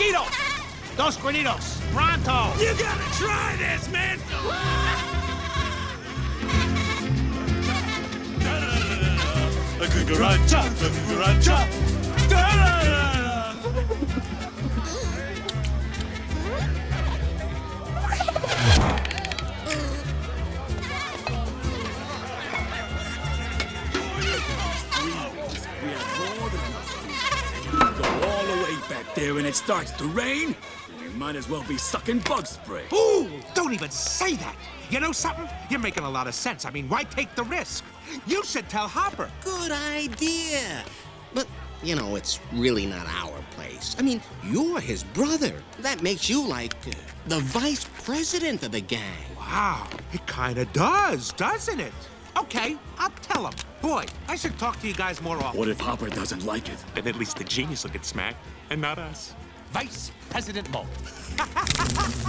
mosquito! Dos Guanitos, pronto! You gotta try this, man! Go all the way back there and it starts to rain, you might as well be sucking bug spray. Ooh, don't even say that. You know something? You're making a lot of sense. I mean, why take the risk? You should tell Hopper. Good idea. But, you know, it's really not our place. I mean, you're his brother. That makes you like the vice president of the gang. Wow, it kind of does, doesn't it? Okay, I'll tell him. Boy, I should talk to you guys more often. What if Hopper doesn't like it? Then at least the genius will get smacked, and not us. Vice President Mole.